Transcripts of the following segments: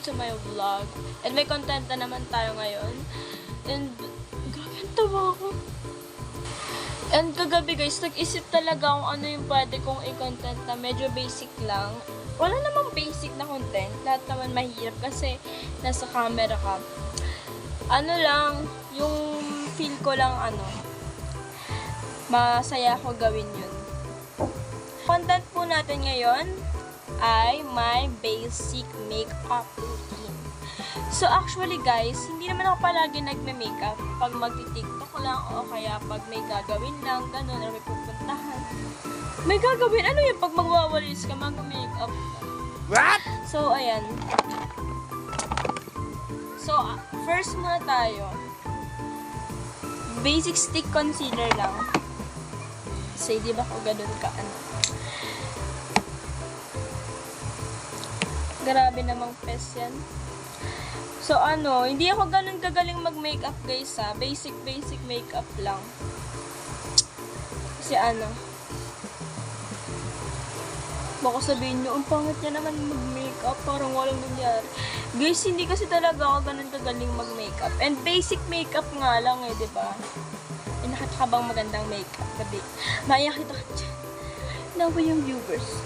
to my vlog. And may content na naman tayo ngayon. And, grabe ang tawa ko. And kagabi guys, nag-isip talaga kung ano yung pwede kong i-content na medyo basic lang. Wala namang basic na content. Lahat naman mahirap kasi nasa camera ka. Ano lang, yung feel ko lang masaya ako gawin yun. Content po natin ngayon ay my basic makeup routine. So actually guys, hindi naman ako palagi nagme-makeup pag magti-TikTok lang o kaya pag may gagawin lang, ganun, or may pupuntahan. May gagawin? Ano yung pag magwawalis ka, mag-makeup ka? What? So ayan. So first muna tayo. Basic stick concealer lang. Kasi di ba ko ganun ka Grabe namang pes yan. So hindi ako ganun kagaling mag-makeup guys ha. Basic makeup lang. Kasi baka sabihin nyo, ang pangit niya naman mag-makeup, parang walang nangyari. Guys, hindi kasi talaga ako ganun kagaling mag-makeup. And basic makeup nga lang diba? Nakita ka bang magandang makeup? Gabi. Makikita ka dyan. Nawa yung viewers.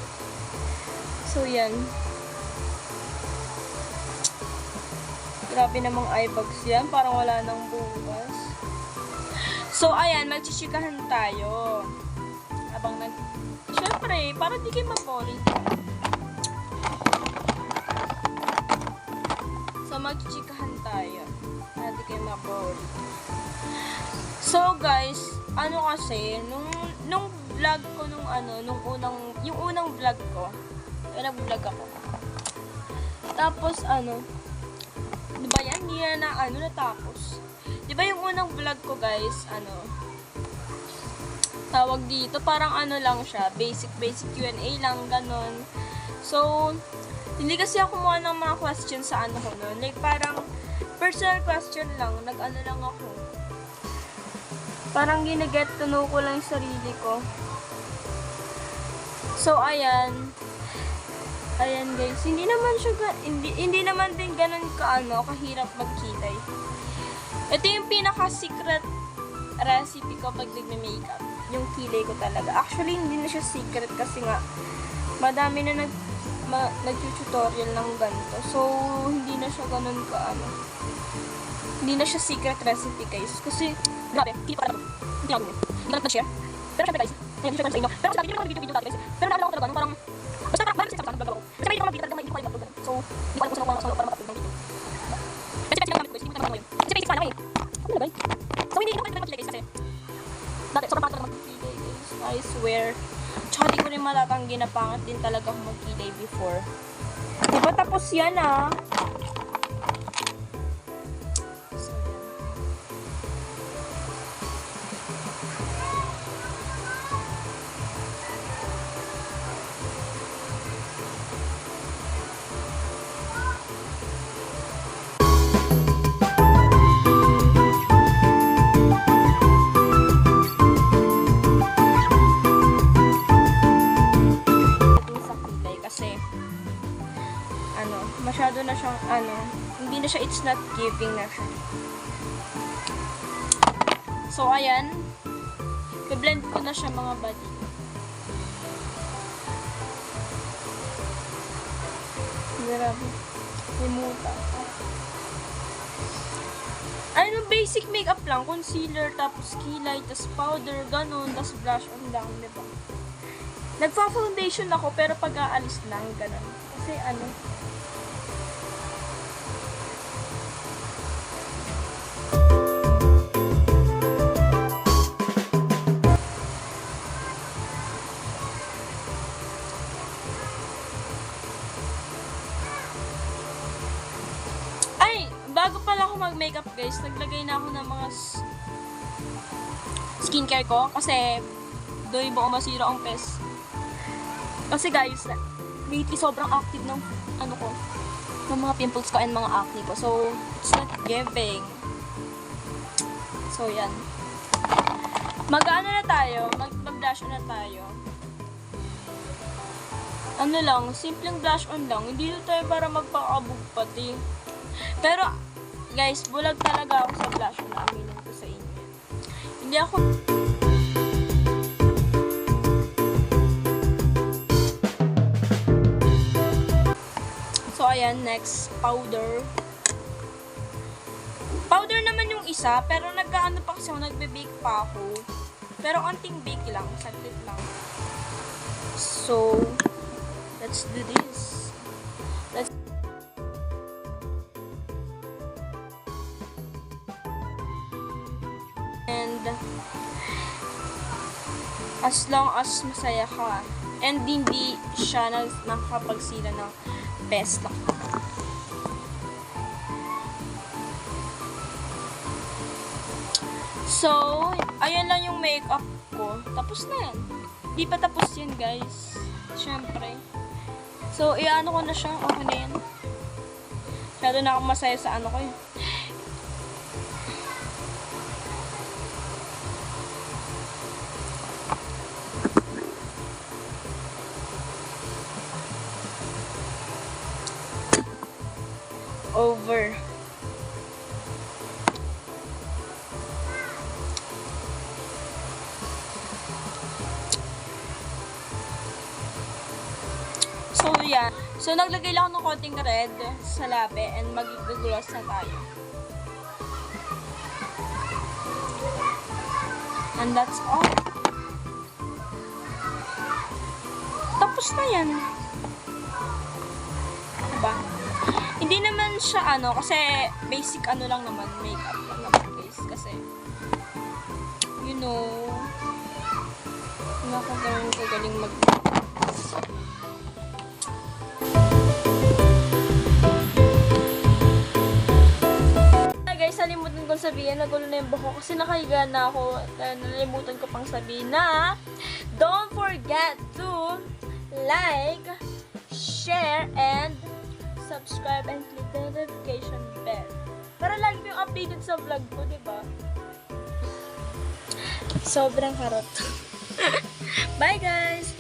So, yan. Grabe namang eye bags yan. Parang wala nang bukas. So, ayan. Magchichikahan tayo. Habang Siyempre, para di kayo mag-boring. So, magchichikahan tayo. Para di kayo mag-boring. So, guys, kasi, nung vlog ko, yung unang vlog ko, nag-vlog ako. Tapos, diba yan? Hindi na natapos. Diba yung unang vlog ko, guys, tawag dito, parang lang siya, basic Q&A lang, ganon. So, hindi kasi ako kumuha ng mga questions sa ko nun. Like, parang, personal question lang, lang ako. Parang gina-get to know ko lang yung sarili ko. So, ayan. Ayan, guys. Hindi naman din ganun kahirap magkilay. Ito yung pinaka-secret recipe ko pag nagme-makeup. Yung kilay ko talaga. Actually, hindi na siya secret kasi nga, madami na nag-tutorial ng ganito. So, hindi na siya ganun hindi na siya secret recipe, guys. Kasi, grabe, hindi pa hindi ako nag-share. Pero syempre, guys, hindi ko sa inyo. Pero sabi, hindi ko video dati, guys. Pero naalala ko talaga, parang, basta parang sa vlog ako. Basta hindi ko mag-video talaga, hindi ko mag-upload. So, hindi ko alam kung sino para mag-upload ng video. Kasi basic lang, guys, hindi ko naman ngayon. Kasi basic pa na, ano na, guys? So, hindi ko naman mag-video, guys, kasi dati, sobrang pangit talaga mag-video, guys. I swear. Tsaka di ko rin matatanggi na pangit din talaga ako mag-kilay before. Diba tapos yan, masyado na siyang hindi na siya, it's not giving na siya. So, ayan. I-blend ko na siya mga buddy. Grabe. Limuta. Basic makeup lang. Concealer, tapos kilay, tapos powder, ganun, tapos blush on lang, diba? Nagpa-foundation ako, pero pag-aalis lang, ganun. Kasi bago pala ako mag-makeup guys, naglagay na ako ng mga skincare ko kasi doon baka masira ang pes. Kasi guys, lately sobrang active ng ng mga pimples ko and mga acne ko. So, it's not giving. So, yan. Mag-ano na tayo, mag-blush na tayo. ano lang, simpleng blush on lang. Hindi na tayo para magpakabog pati. Pero, guys, bulag talaga ako sa blush on. Aminin ko sa inyo. Hindi ako... So, ayan, next, powder. Powder naman yung isa, pero nag-ano pa kasi ako, nagbe-bake pa ako. Pero konting bake lang, saglit lang. So, let's do this. And, as long as masaya ka, and hindi siya nakakapagsila ng best luck. So, ayan lang yung makeup ko. Tapos na yan. Di pa tapos yan, guys. Siyempre. So, i-ano ko na siya. Okay na yan. Masyado na akong masaya sa ano ko eh. Over. So, yan. So, naglagay lang ako ng konting red sa labi and mag-gloss na tayo. And that's all. Tapos na yan. Diba? Hindi naman siya ano, kasi basic ano lang naman, makeup lang naman guys. Kasi, you know, nakagaling ko galing mag-makeup. Guys, nalimutan kong sabihin, nagulo na yung buhok kasi nakahiga na ako. Nalimutan ko pang sabihin na don't forget to like, share, and subscribe and click the notification bell. Para lagi yung updated sa vlog ko, diba? Sobrang harot. Bye guys!